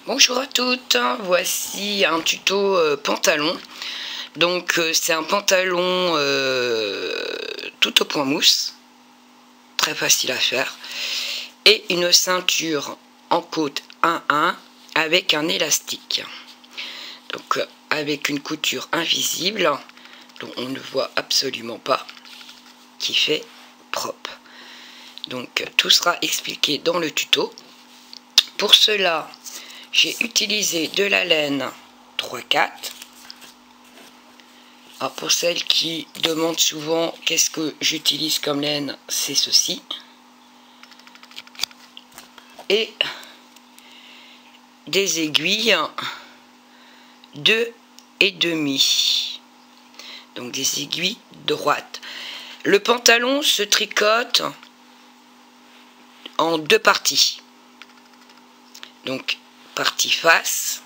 Bonjour à toutes, voici un tuto pantalon. Donc c'est un pantalon tout au point mousse, très facile à faire, et une ceinture en côte 1-1 avec un élastique. Donc avec une couture invisible, dont on ne voit absolument pas, qui fait propre. Donc tout sera expliqué dans le tuto. Pour cela, j'ai utilisé de la laine 3/4. Alors pour celles qui demandent souvent qu'est-ce que j'utilise comme laine, c'est ceci. Et des aiguilles 2,5. Donc des aiguilles droites. Le pantalon se tricote en deux parties. Donc partie face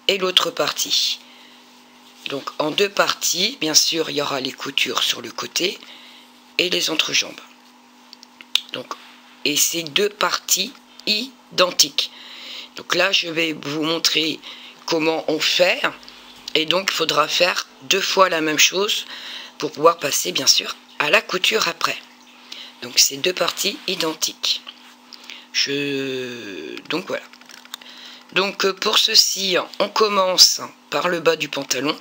et l'autre partie. Donc en deux parties, bien sûr, il y aura les coutures sur le côté et les entrejambes. Donc, et ces deux parties identiques. Donc là, je vais vous montrer comment on fait. Et donc, il faudra faire 2 fois la même chose pour pouvoir passer, bien sûr, à la couture après. Donc, c'est deux parties identiques. Donc, voilà. Donc, pour ceci, on commence par le bas du pantalon.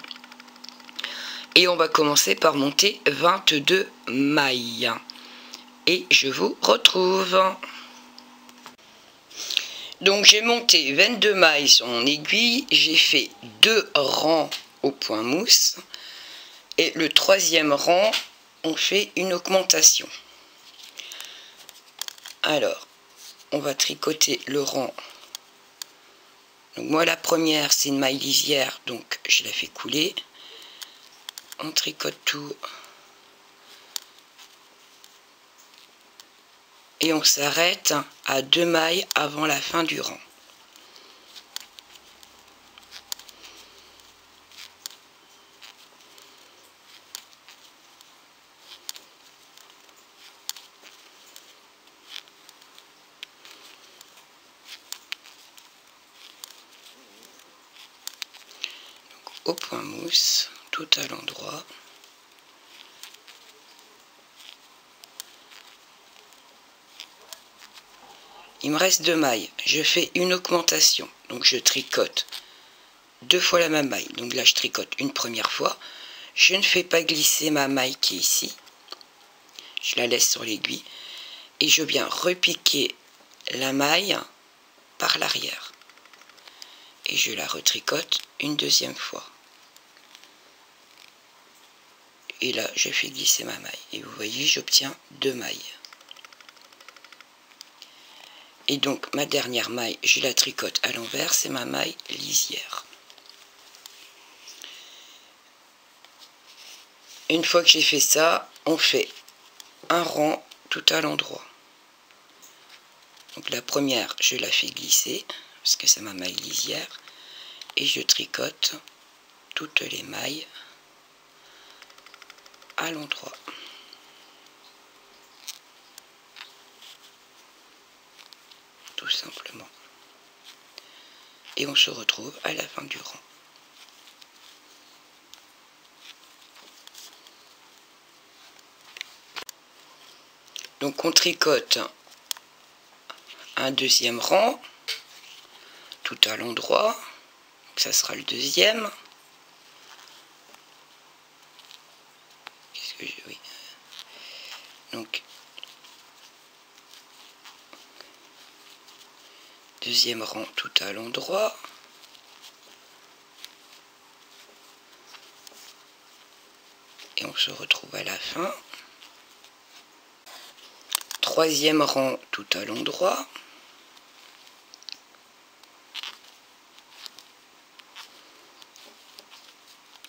Et on va commencer par monter 22 mailles. Et je vous retrouve. Donc j'ai monté 22 mailles sur mon aiguille. J'ai fait 2 rangs au point mousse. Et le 3e rang, on fait une augmentation. Alors, on va tricoter le rang. Donc moi la première, c'est une maille lisière, donc je la fais couler. On tricote tout. Et on s'arrête à 2 mailles avant la fin du rang. Au point mousse, tout à l'endroit. Il me reste 2 mailles. Je fais une augmentation. Donc je tricote 2 fois la même maille. Donc là je tricote une première fois. Je ne fais pas glisser ma maille qui est ici. Je la laisse sur l'aiguille. Et je viens repiquer la maille par l'arrière. Et je la retricote une deuxième fois. Et là je fais glisser ma maille. Et vous voyez, j'obtiens 2 mailles. Et donc ma dernière maille, je la tricote à l'envers, c'est ma maille lisière. Une fois que j'ai fait ça, on fait un rang tout à l'endroit. Donc la première, je la fais glisser, parce que c'est ma maille lisière, et je tricote toutes les mailles à l'endroit. Tout simplement. Et on se retrouve à la fin du rang. Donc on tricote un deuxième rang, tout à l'endroit. Ça sera le deuxième. Oui. Donc deuxième rang tout à l'endroit. Et on se retrouve à la fin. Troisième rang tout à l'endroit.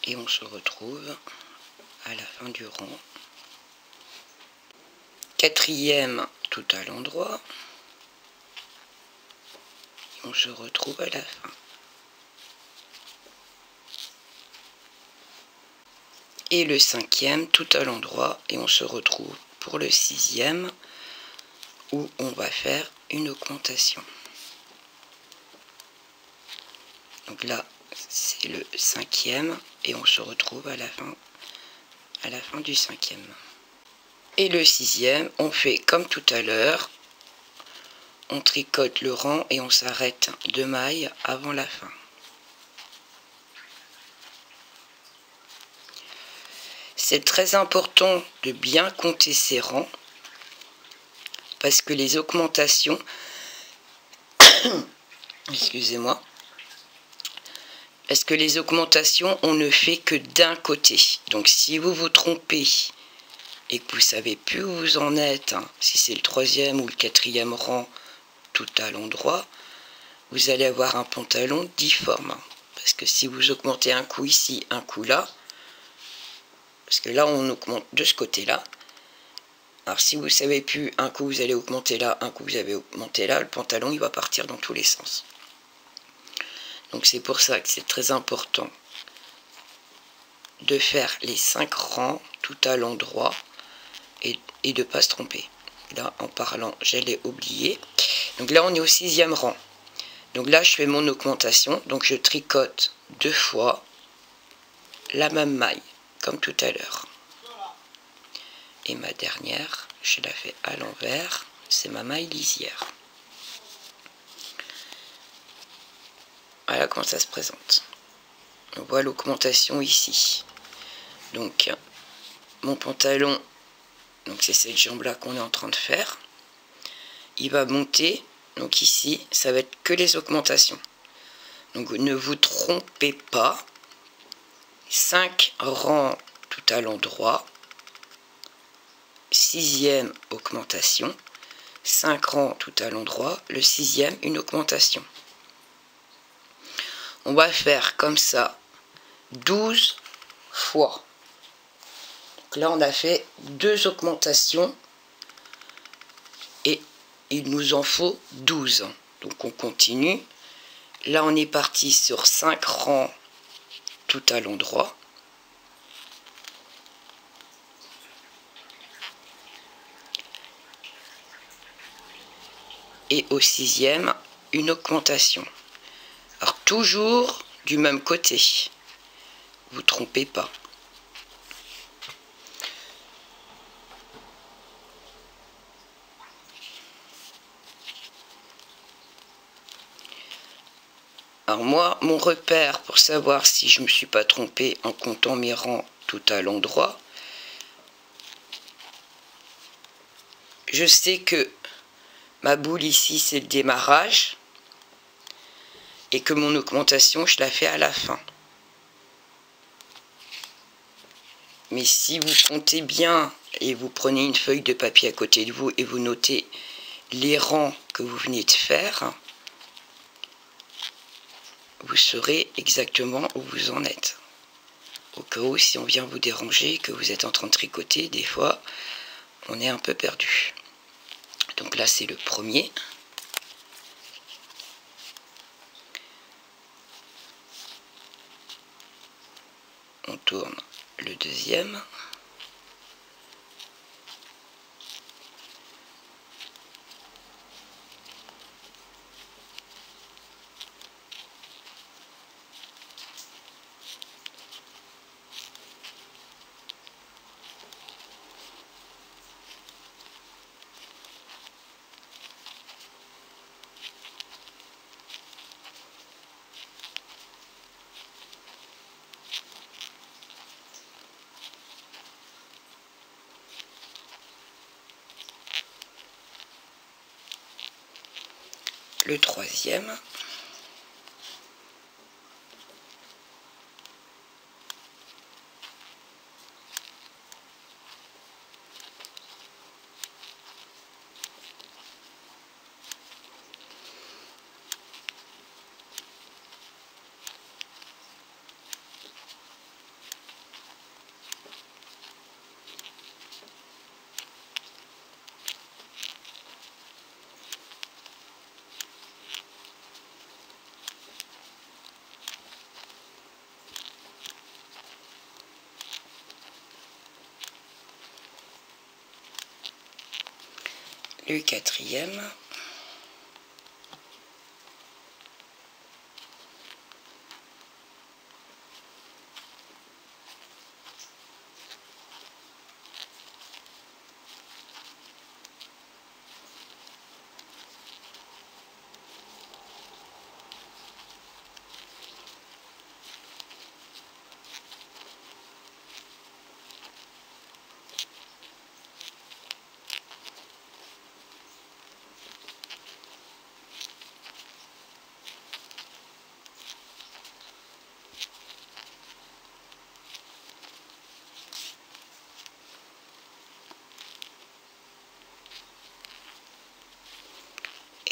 Et on se retrouve à la fin du rang. Quatrième tout à l'endroit. Et on se retrouve à la fin. Et le 5e tout à l'endroit. Et on se retrouve pour le 6e où on va faire une augmentation. Donc là, c'est le 5e et on se retrouve à la fin du 5e. Et le 6e, on fait comme tout à l'heure, on tricote le rang et on s'arrête 2 mailles avant la fin. C'est très important de bien compter ces rangs parce que les augmentations, excusez-moi, parce que les augmentations, on ne fait que d'un côté. Donc si vous vous trompez et que vous ne savez plus où vous en êtes, hein, si c'est le 3e ou le 4e rang tout à l'endroit, vous allez avoir un pantalon difforme. Parce que si vous augmentez un coup ici, un coup là, parce que là on augmente de ce côté-là, alors si vous ne savez plus, un coup vous allez augmenter là, un coup vous avez augmenté là, le pantalon il va partir dans tous les sens. Donc c'est pour ça que c'est très important de faire les 5 rangs tout à l'endroit et de ne pas se tromper. Là en parlant, j'allais oublier. Donc là on est au 6e rang. Donc là je fais mon augmentation, donc je tricote 2 fois la même maille, comme tout à l'heure. Et ma dernière, je la fais à l'envers, c'est ma maille lisière. Voilà comment ça se présente. On voit l'augmentation ici. Donc mon pantalon, donc c'est cette jambe là qu'on est en train de faire, il va monter, donc ici ça va être que les augmentations. Donc ne vous trompez pas, 5 rangs tout à l'endroit, 6e augmentation, 5 rangs tout à l'endroit, le 6e une augmentation. On va faire comme ça 12 fois. Donc là on a fait 2 augmentations et il nous en faut 12. Donc on continue. Là on est parti sur 5 rangs tout à l'endroit. Et au 6e, une augmentation. Alors toujours du même côté. Vous trompez pas. Alors moi, mon repère pour savoir si je ne me suis pas trompée en comptant mes rangs tout à l'endroit, je sais que ma boule ici c'est le démarrage et que mon augmentation je la fais à la fin. Mais si vous comptez bien et vous prenez une feuille de papier à côté de vous et vous notez les rangs que vous venez de faire, vous saurez exactement où vous en êtes. Au cas où, si on vient vous déranger, que vous êtes en train de tricoter, des fois, on est un peu perdu. Donc là, c'est le premier. On tourne le deuxième. Le troisième. Le quatrième.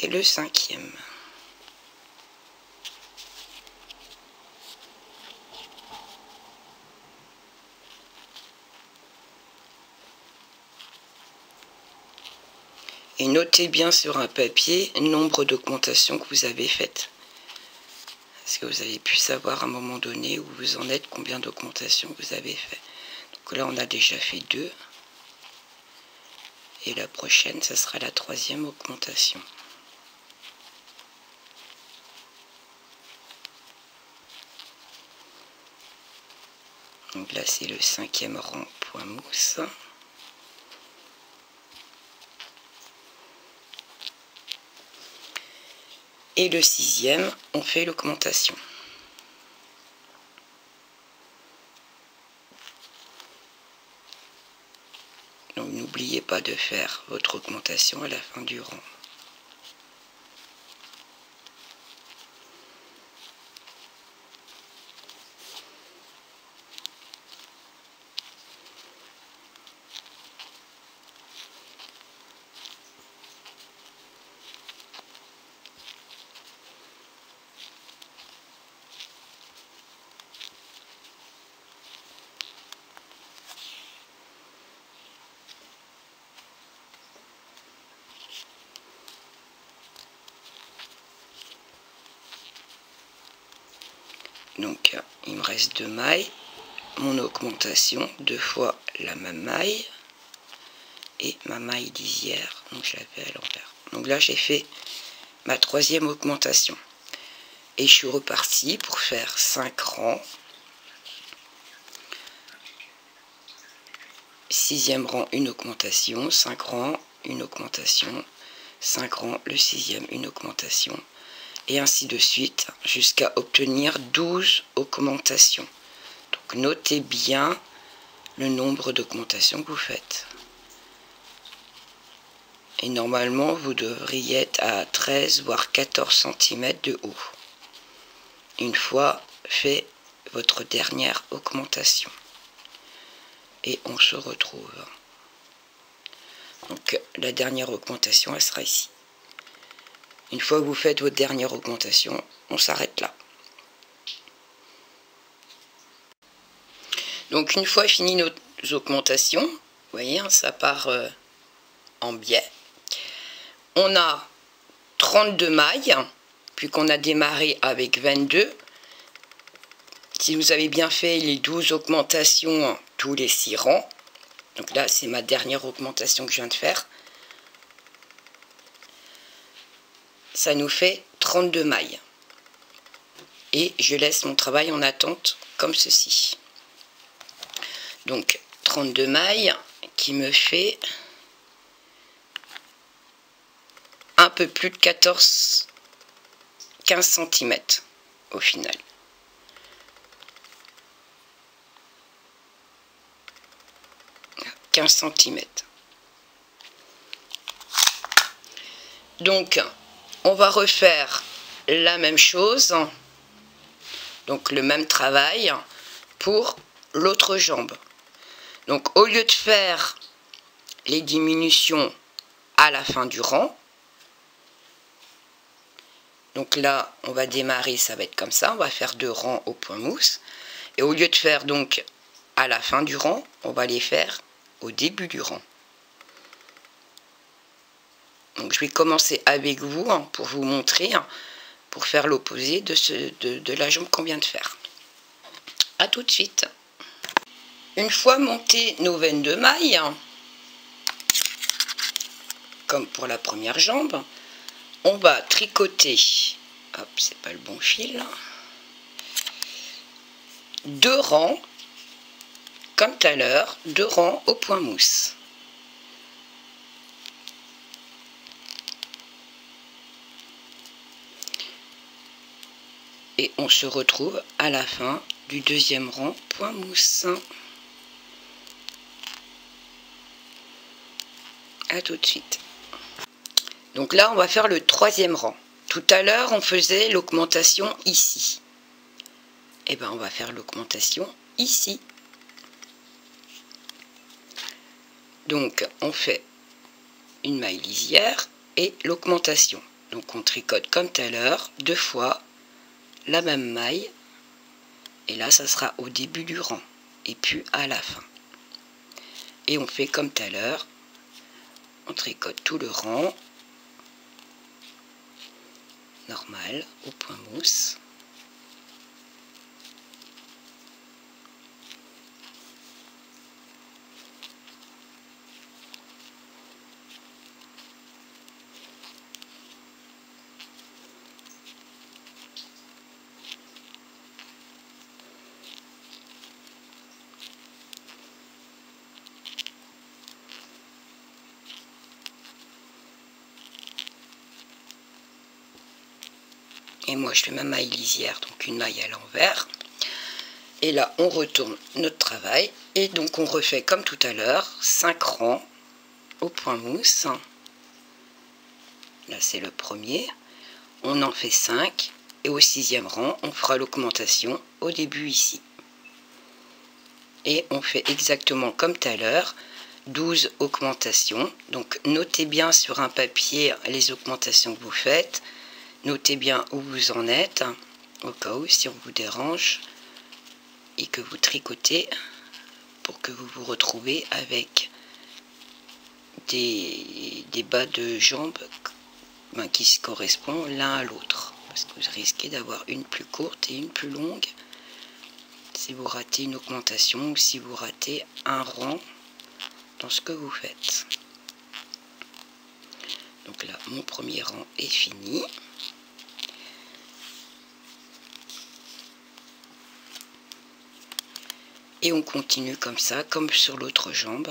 et le 5e. Et notez bien sur un papier le nombre d'augmentations que vous avez faites. Est-ce que vous avez pu savoir à un moment donné où vous en êtes, combien d'augmentations vous avez fait? Donc là, on a déjà fait 2. Et la prochaine, ce sera la 3e augmentation. Donc là, c'est le 5e rang point mousse. Et le 6e, on fait l'augmentation. Donc n'oubliez pas de faire votre augmentation à la fin du rang. Donc il me reste 2 mailles, mon augmentation, 2 fois la même maille et ma maille lisière, donc je la fais à l'envers. Donc là j'ai fait ma 3e augmentation et je suis reparti pour faire 5 rangs. 6e rang, une augmentation, 5 rangs, une augmentation, 5 rangs, le 6e, une augmentation. Et ainsi de suite, jusqu'à obtenir 12 augmentations. Donc notez bien le nombre d'augmentations que vous faites. Et normalement, vous devriez être à 13 voire 14 cm de haut. Une fois fait votre dernière augmentation. Et on se retrouve. Donc la dernière augmentation, elle sera ici. Une fois que vous faites votre dernière augmentation, on s'arrête là. Donc une fois fini nos augmentations, vous voyez, ça part en biais. On a 32 mailles, puis qu'on a démarré avec 22. Si vous avez bien fait les 12 augmentations tous les 6 rangs, donc là c'est ma dernière augmentation que je viens de faire, ça nous fait 32 mailles. Et je laisse mon travail en attente comme ceci. Donc 32 mailles qui me fait un peu plus de 15 cm au final. cm. Donc on va refaire la même chose, donc le même travail pour l'autre jambe. Donc au lieu de faire les diminutions à la fin du rang, donc là on va démarrer, ça va être comme ça, on va faire 2 rangs au point mousse, et au lieu de faire donc à la fin du rang, on va les faire au début du rang. Donc je vais commencer avec vous pour vous montrer, pour faire l'opposé de la jambe qu'on vient de faire. A tout de suite. Une fois monté nos 22 mailles, comme pour la première jambe, on va tricoter, hop, c'est pas le bon fil, 2 rangs, comme tout à l'heure, 2 rangs au point mousse. Et on se retrouve à la fin du 2e rang point mousse. A tout de suite. Donc là, on va faire le 3e rang. Tout à l'heure, on faisait l'augmentation ici. Et bien, on va faire l'augmentation ici. Donc, on fait une maille lisière et l'augmentation. Donc on tricote comme tout à l'heure, 2 fois la même maille. Et là, ça sera au début du rang et puis à la fin. Et on fait comme tout à l'heure, on tricote tout le rang, normal, au point mousse. Et moi je fais ma maille lisière, donc une maille à l'envers. Et là on retourne notre travail. Et donc on refait comme tout à l'heure, 5 rangs au point mousse. Là c'est le premier. On en fait 5. Et au 6e rang, on fera l'augmentation au début ici. Et on fait exactement comme tout à l'heure, 12 augmentations. Donc notez bien sur un papier les augmentations que vous faites. Notez bien où vous en êtes, au cas où si on vous dérange, et que vous tricotez pour que vous vous retrouvez avec des bas de jambes qui se correspondent l'un à l'autre. Parce que vous risquez d'avoir une plus courte et une plus longue si vous ratez une augmentation ou si vous ratez un rang dans ce que vous faites. Donc là, mon premier rang est fini. Et on continue comme ça, comme sur l'autre jambe.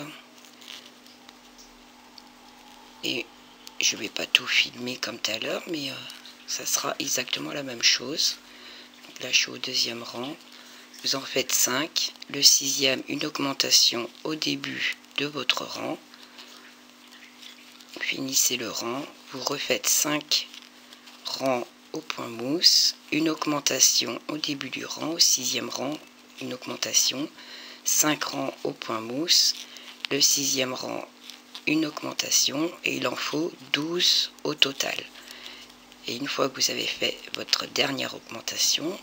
Et je ne vais pas tout filmer comme tout à l'heure, mais ça sera exactement la même chose. Donc là, je suis au 2e rang. Vous en faites 5. Le 6e, une augmentation au début de votre rang. Finissez le rang. Vous refaites 5 rangs au point mousse. Une augmentation au début du rang. Au 6e rang, une augmentation. 5 rangs au point mousse, le 6e rang une augmentation et il en faut 12 au total. Et une fois que vous avez fait votre dernière augmentation,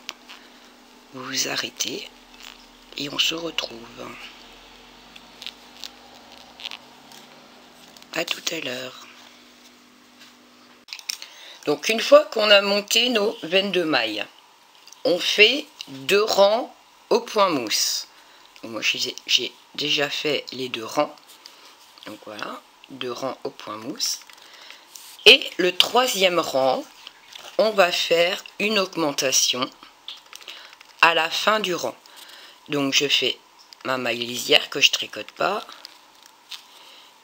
vous vous arrêtez et on se retrouve. À tout à l'heure. Donc une fois qu'on a monté nos 22 mailles, on fait 2 rangs au point mousse. Moi j'ai déjà fait les 2 rangs, donc voilà, 2 rangs au point mousse. Et le 3e rang, on va faire une augmentation à la fin du rang. Donc je fais ma maille lisière que je tricote pas,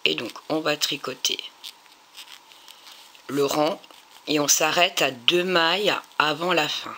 et donc on va tricoter le rang et on s'arrête à 2 mailles avant la fin.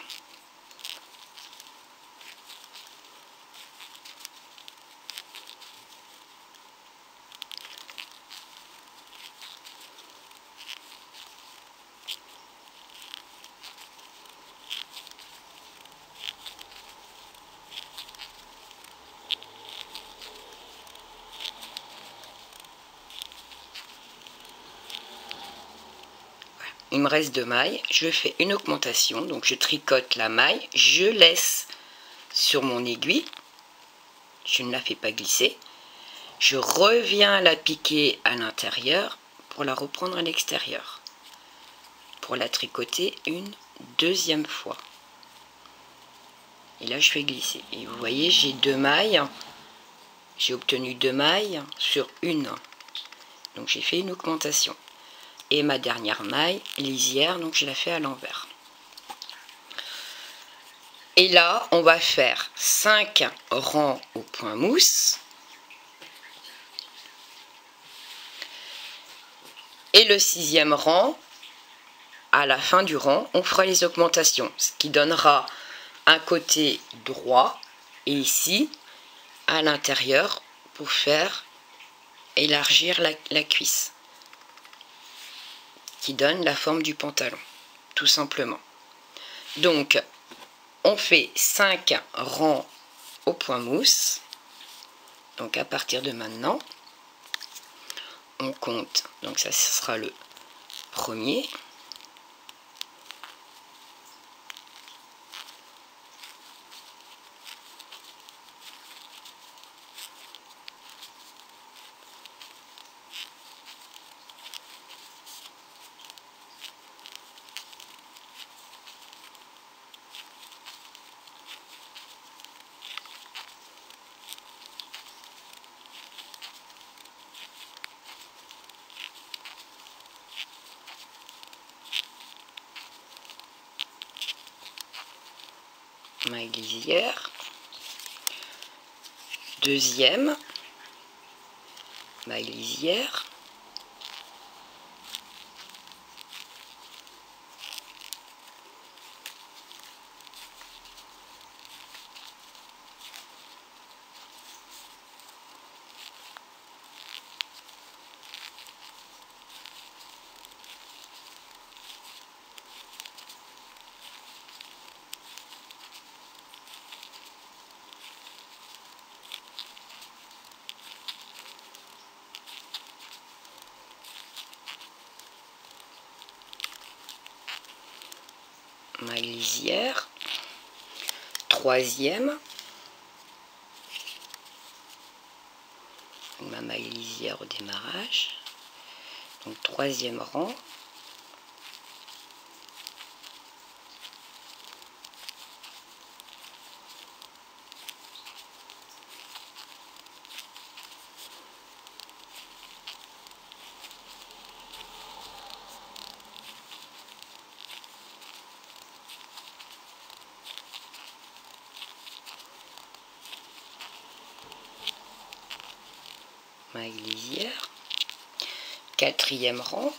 Il me reste 2 mailles, je fais une augmentation, donc je tricote la maille, je laisse sur mon aiguille, je ne la fais pas glisser, je reviens la piquer à l'intérieur pour la reprendre à l'extérieur, pour la tricoter une 2e fois. Et là je fais glisser, et vous voyez j'ai 2 mailles, j'ai obtenu 2 mailles sur une, donc j'ai fait une augmentation. Et ma dernière maille lisière, donc je la fais à l'envers. Et là, on va faire 5 rangs au point mousse. Et le 6e rang, à la fin du rang, on fera les augmentations. Ce qui donnera un côté droit. Et ici, à l'intérieur, pour faire élargir la cuisse. Qui donne la forme du pantalon, tout simplement. Donc, on fait 5 rangs au point mousse. Donc, à partir de maintenant, on compte. Donc, ça, ce sera le premier. maille lisière, deuxième maille lisière, maille lisière, troisième, ma maille lisière au démarrage, donc troisième rang, maille lisière, quatrième rang,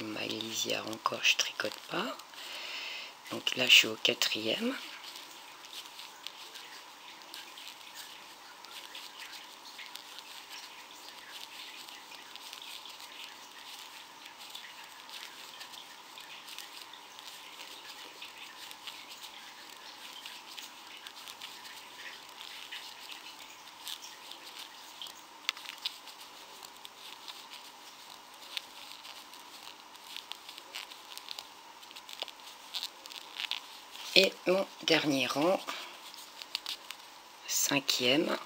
maille lisière encore, je tricote pas, donc là je suis au quatrième, et mon dernier rang, cinquième,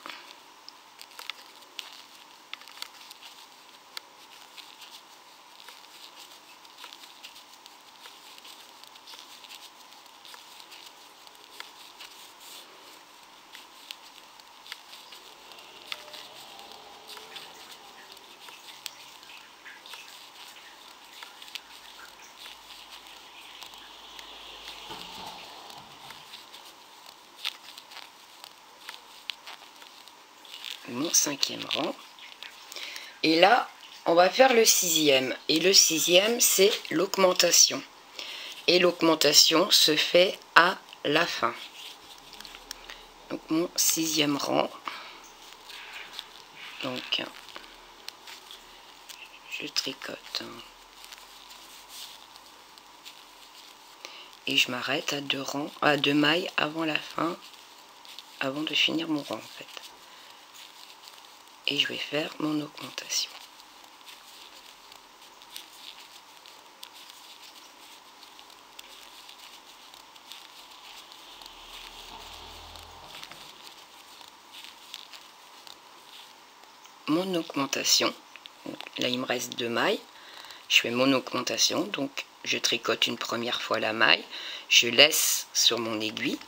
mon cinquième rang, et là on va faire le sixième, et le sixième c'est l'augmentation, et l'augmentation se fait à la fin. Donc mon sixième rang, donc je tricote et je m'arrête à deux rangs, à deux mailles avant la fin, avant de finir mon rang en fait, et je vais faire mon augmentation. Mon augmentation, là il me reste deux mailles, je fais mon augmentation, donc je tricote une première fois la maille, je laisse sur mon aiguille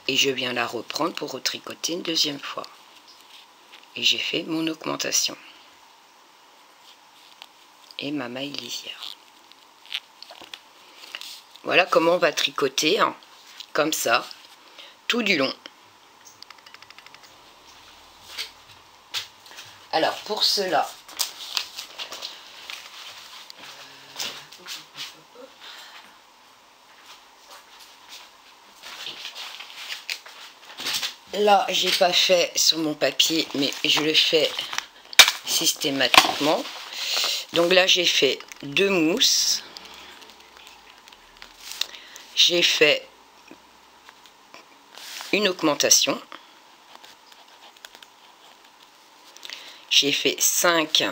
et je viens la reprendre pour retricoter une deuxième fois, et j'ai fait mon augmentation et ma maille lisière. Voilà comment on va tricoter, hein, comme ça, tout du long. Alors pour cela, là j'ai pas fait sur mon papier, mais je le fais systématiquement. Donc là j'ai fait deux mousses, j'ai fait une augmentation, j'ai fait 5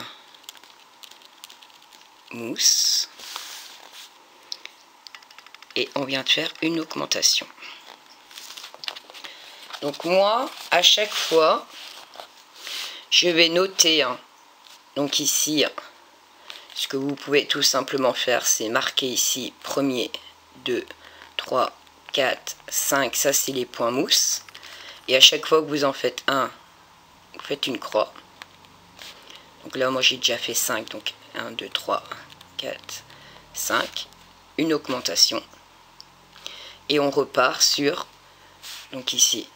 mousses et on vient de faire une augmentation. Donc moi à chaque fois je vais noter, hein, donc ici ce que vous pouvez tout simplement faire c'est marquer ici 1er, 2, 3, 4, 5, ça c'est les points mousse, et à chaque fois que vous en faites un, vous faites une croix. Donc là moi j'ai déjà fait 5, donc 1, 2, 3, 4, 5, une augmentation. Et on repart sur, donc ici,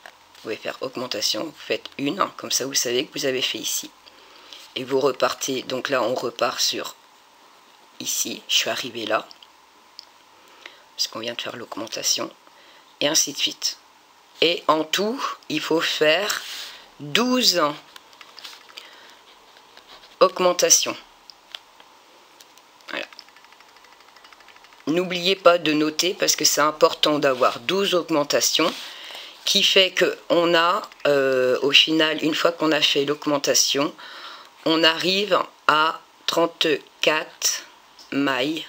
vous pouvez faire augmentation, vous faites une, comme ça vous savez que vous avez fait ici. Et vous repartez, donc là on repart sur ici, je suis arrivé là, parce qu'on vient de faire l'augmentation, et ainsi de suite. Et en tout, il faut faire 12 augmentations. Voilà. N'oubliez pas de noter, parce que c'est important d'avoir 12 augmentations, qui fait que on a, au final, une fois qu'on a fait l'augmentation, on arrive à 34 mailles.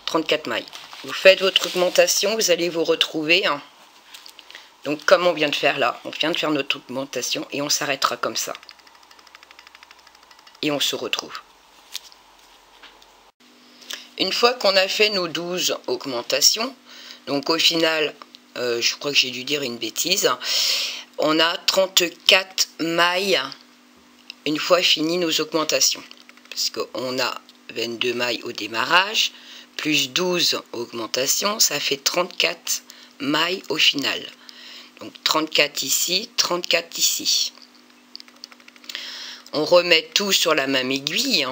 34 mailles. Vous faites votre augmentation, vous allez vous retrouver. Donc comme on vient de faire là, on vient de faire notre augmentation et on s'arrêtera comme ça. Et on se retrouve. Une fois qu'on a fait nos 12 augmentations, donc au final, je crois que j'ai dû dire une bêtise, on a 34 mailles une fois fini nos augmentations. Parce qu'on a 22 mailles au démarrage, plus 12 augmentations, ça fait 34 mailles au final. Donc 34 ici, 34 ici. On remet tout sur la même aiguille.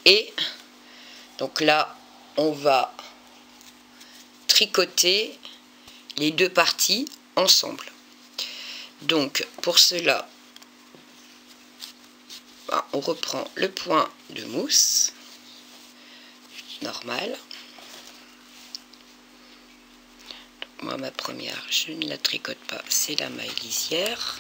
Et donc là, on va tricoter les deux parties ensemble. Donc pour cela, on reprend le point de mousse normal. Donc moi, ma première, je ne la tricote pas, c'est la maille lisière.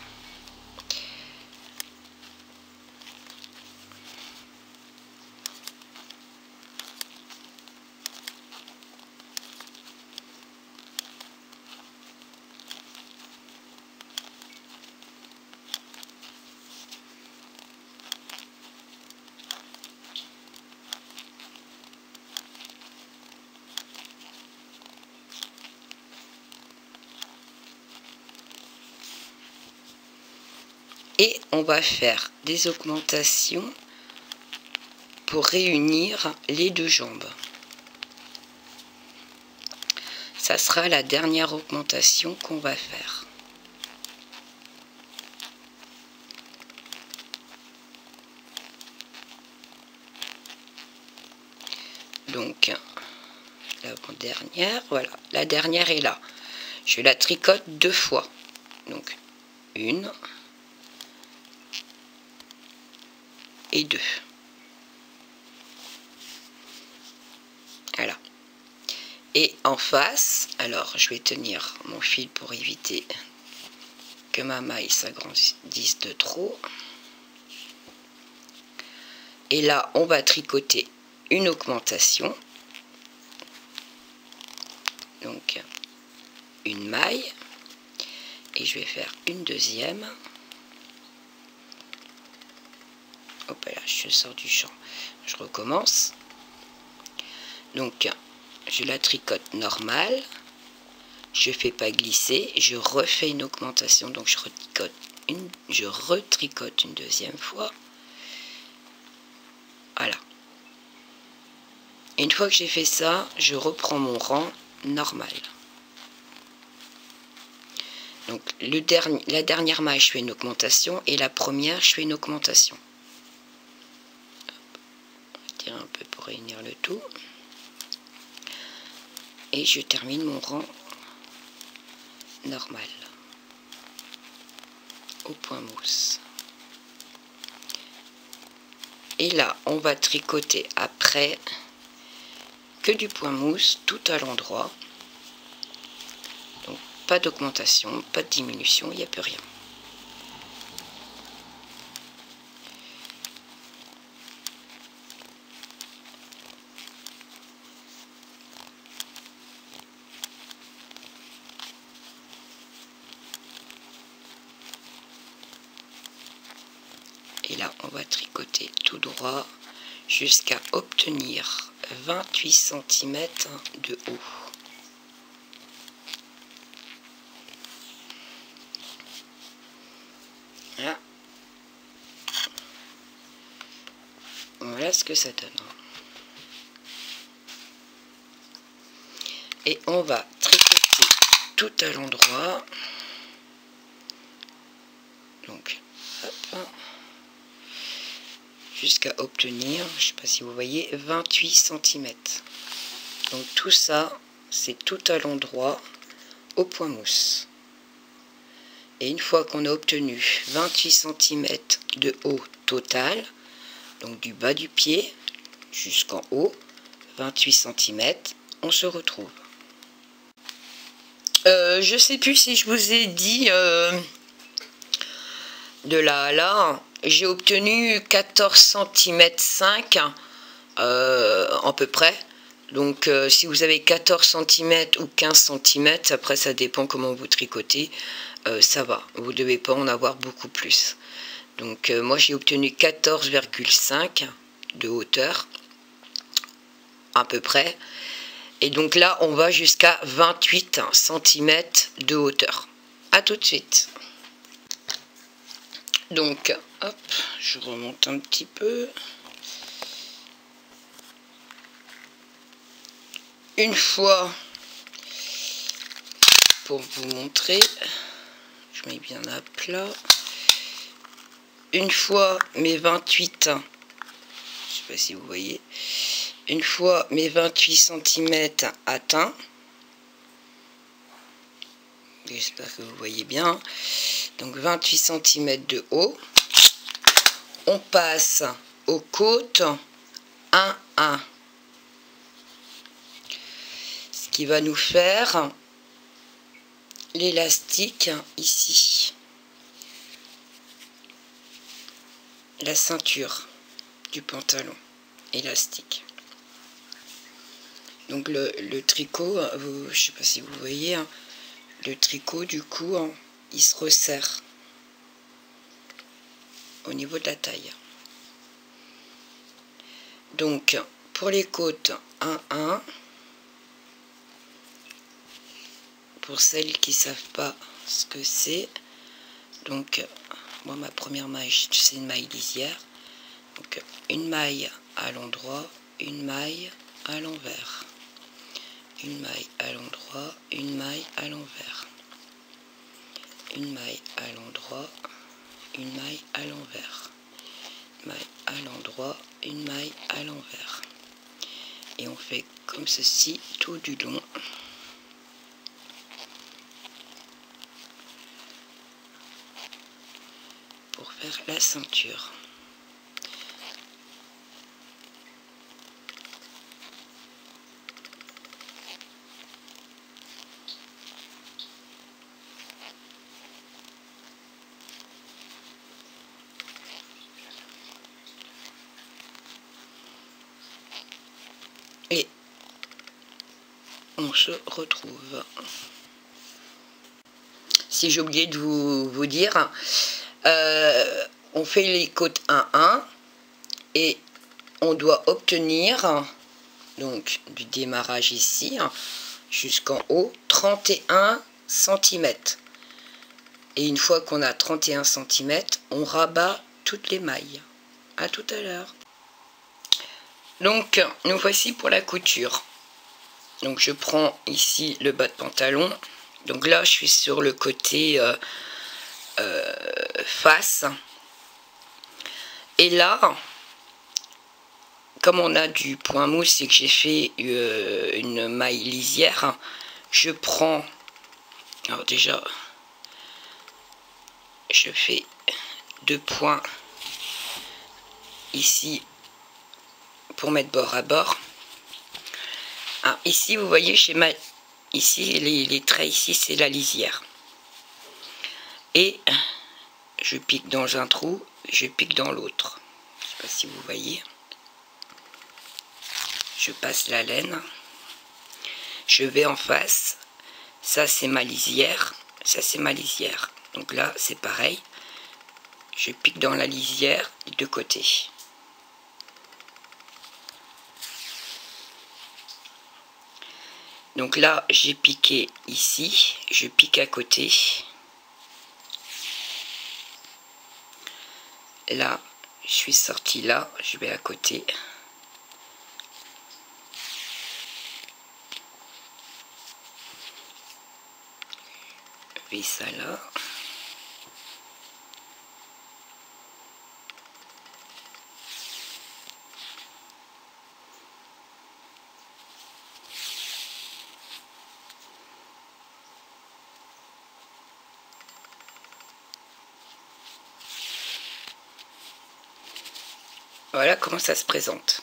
Et on va faire des augmentations pour réunir les deux jambes. Ça sera la dernière augmentation qu'on va faire. Donc, l'avant-dernière, voilà, la dernière est là. Je la tricote deux fois. Donc, une et deux. Voilà. Et en face, alors je vais tenir mon fil pour éviter que ma maille s'agrandisse de trop. Et là, on va tricoter une augmentation. Donc, une maille. Et je vais faire une deuxième. Hop là, je sors du champ. Je recommence. Donc, je la tricote normale. Je fais pas glisser. Je refais une augmentation. Donc, je retricote une deuxième fois. Voilà. Et une fois que j'ai fait ça, je reprends mon rang normal. Donc, la dernière maille, je fais une augmentation. Et la première, je fais une augmentation. On va tirer un peu pour réunir le tout. Et je termine mon rang normal au point mousse. Et là, on va tricoter après que du point mousse tout à l'endroit. Donc, pas d'augmentation, pas de diminution, il n'y a plus rien. Et là, on va tricoter tout droit jusqu'à obtenir 28 cm de haut. Voilà. voilà ce que ça donne. Et on va tricoter tout à l'endroit. Donc, hop, jusqu'à obtenir, je ne sais pas si vous voyez, 28 cm. Donc tout ça, c'est tout à l'endroit au point mousse. Et une fois qu'on a obtenu 28 cm de haut total, donc du bas du pied jusqu'en haut, 28 cm, on se retrouve. Je sais plus si je vous ai dit de là à là, j'ai obtenu 14 cm 5 à peu près. Donc si vous avez 14 cm ou 15 cm, après ça dépend comment vous tricotez, ça va, vous ne devez pas en avoir beaucoup plus. Donc moi j'ai obtenu 14,5 de hauteur à peu près. Et donc là on va jusqu'à 28 cm de hauteur. A tout de suite. Donc hop, je remonte un petit peu. Une fois, pour vous montrer, je mets bien à plat. Une fois mes 28, je ne sais pas si vous voyez, une fois mes 28 cm atteints, j'espère que vous voyez bien, donc 28 cm de haut, on passe aux côtes 1-1. Ce qui va nous faire l'élastique ici, la ceinture du pantalon élastique. Donc le tricot, je ne sais pas si vous voyez, hein, le tricot du coup, hein, il se resserre au niveau de la taille. Donc pour les côtes 1-1, pour celles qui ne savent pas ce que c'est, donc moi ma première maille c'est une maille lisière, donc une maille à l'endroit, une maille à l'envers, une maille à l'endroit, une maille à l'envers, une maille à l'endroit, une maille à l'envers, maille à l'endroit, une maille à l'envers, et on fait comme ceci tout du long. Pour faire la ceinture. Et on se retrouve. Si j'ai oublié de vous dire, on fait les côtes 1-1 et on doit obtenir, donc du démarrage ici jusqu'en haut, 31 cm. Et une fois qu'on a 31 cm, on rabat toutes les mailles. À tout à l'heure. Donc nous voici pour la couture. Donc je prends ici le bas de pantalon. Donc là je suis sur le côté face. Et là, comme on a du point mousse et que j'ai fait une maille lisière, je prends, alors déjà je fais 2 points ici pour mettre bord à bord. Alors ici vous voyez, ici les traits ici c'est la lisière, et je pique dans un trou, je pique dans l'autre, je sais pas si vous voyez, je passe la laine, je vais en face, ça c'est ma lisière, ça c'est ma lisière, donc là c'est pareil, je pique dans la lisière des deux côtés. Donc là j'ai piqué ici, je pique à côté, là Je suis sortie là, je vais à côté. Je mets ça là. Voilà comment ça se présente.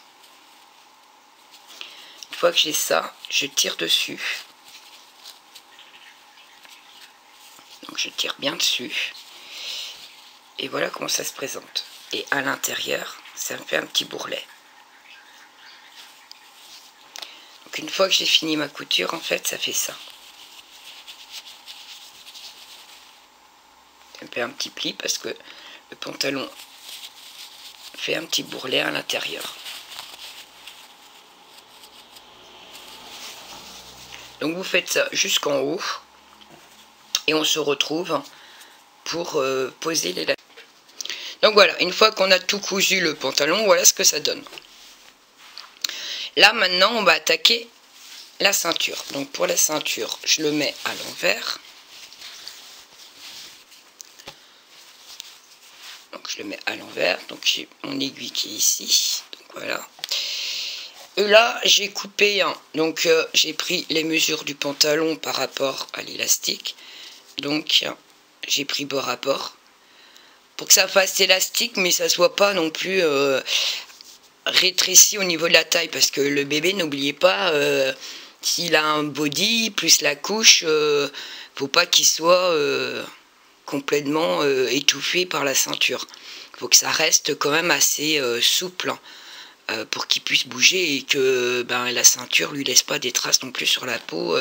Une fois que j'ai ça, je tire dessus. Donc je tire bien dessus. Et voilà comment ça se présente. Et à l'intérieur, ça me fait un petit bourrelet. Donc une fois que j'ai fini ma couture, en fait, ça fait ça. Ça me fait un petit pli parce que le pantalon fait un petit bourrelet à l'intérieur. Donc vous faites ça jusqu'en haut et on se retrouve pour poser les lacets. Donc voilà, une fois qu'on a tout cousu le pantalon, voilà ce que ça donne. Là maintenant on va attaquer la ceinture. Donc pour la ceinture, je le mets à l'envers. Donc je le mets à l'envers, donc j'ai mon aiguille qui est ici. Donc voilà. Et là j'ai coupé, donc j'ai pris les mesures du pantalon par rapport à l'élastique. Donc j'ai pris bord à bord pour que ça fasse élastique, mais ça soit pas non plus rétréci au niveau de la taille, parce que le bébé, n'oubliez pas, s'il a un body plus la couche, faut pas qu'il soit complètement étouffé par la ceinture. Il faut que ça reste quand même assez souple, pour qu'il puisse bouger et que la ceinture lui laisse pas des traces non plus sur la peau,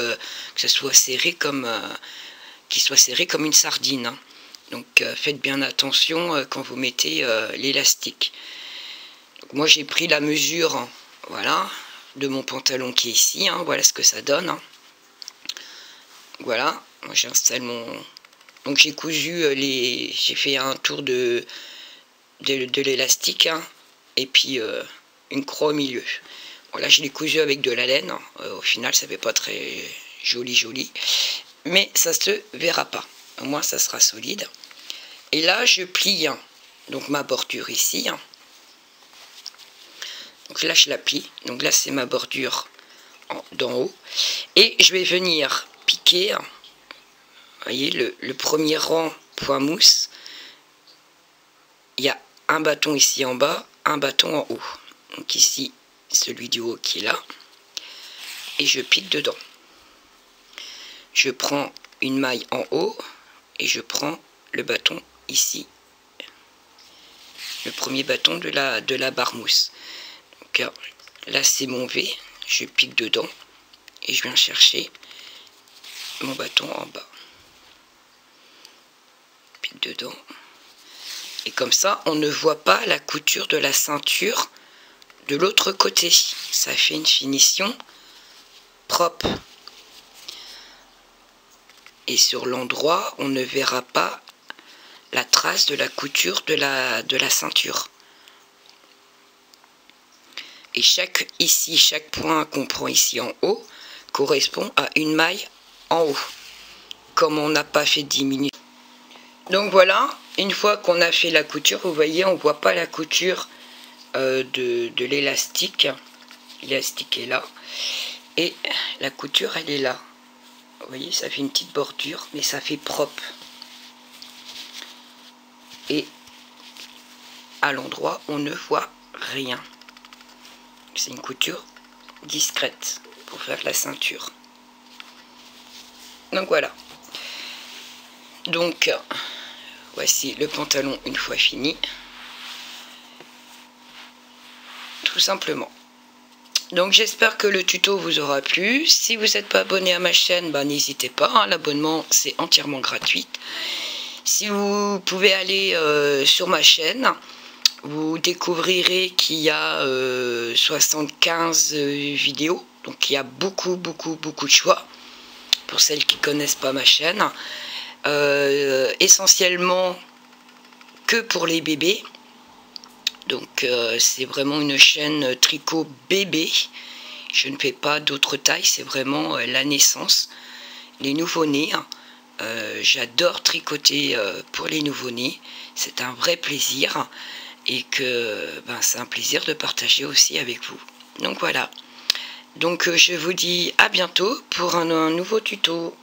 que ça soit serré comme qu'il soit serré comme une sardine, hein. Donc faites bien attention quand vous mettez l'élastique. Moi j'ai pris la mesure, hein, voilà, de mon pantalon qui est ici, hein, voilà ce que ça donne, hein. Voilà, moi j'installe mon... Donc j'ai cousu j'ai fait un tour de l'élastique, hein, et puis une croix au milieu. Voilà, je l'ai cousu avec de la laine, hein. Au final ça fait pas très joli, mais ça se verra pas. Au moins ça sera solide. Et là je plie, hein, donc ma bordure ici, hein. Donc là je la plie, donc là c'est ma bordure d'en haut, et je vais venir piquer, hein, vous voyez le premier rang point mousse, il y a un bâton ici en bas, un bâton en haut, donc ici celui du haut qui est là, et je pique dedans. Je prends une maille en haut et je prends le bâton ici, le premier bâton de la barre mousse. Donc là c'est mon V, je pique dedans et je viens chercher mon bâton en bas, pique dedans, et comme ça on ne voit pas la couture de la ceinture de l'autre côté, ça fait une finition propre. Et sur l'endroit on ne verra pas la trace de la couture de la ceinture. Et chaque point qu'on prend ici en haut correspond à une maille en haut, comme on n'a pas fait diminuer. Donc voilà, une fois qu'on a fait la couture, vous voyez, on voit pas la couture de l'élastique. L'élastique est là et la couture elle est là. Vous voyez, ça fait une petite bordure, mais ça fait propre. Et à l'endroit on ne voit rien. C'est une couture discrète pour faire la ceinture. Donc voilà. Donc voici le pantalon une fois fini. Tout simplement. Donc j'espère que le tuto vous aura plu. Si vous n'êtes pas abonné à ma chaîne, n'hésitez pas, hein, l'abonnement c'est entièrement gratuit. Si vous pouvez aller sur ma chaîne, vous découvrirez qu'il y a 75 vidéos. Donc il y a beaucoup de choix pour celles qui ne connaissent pas ma chaîne. Essentiellement que pour les bébés. Donc c'est vraiment une chaîne tricot bébé. Je ne fais pas d'autres tailles, c'est vraiment la naissance, les nouveau-nés. J'adore tricoter pour les nouveau-nés, c'est un vrai plaisir et que c'est un plaisir de partager aussi avec vous. Donc voilà, donc je vous dis à bientôt pour un nouveau tuto.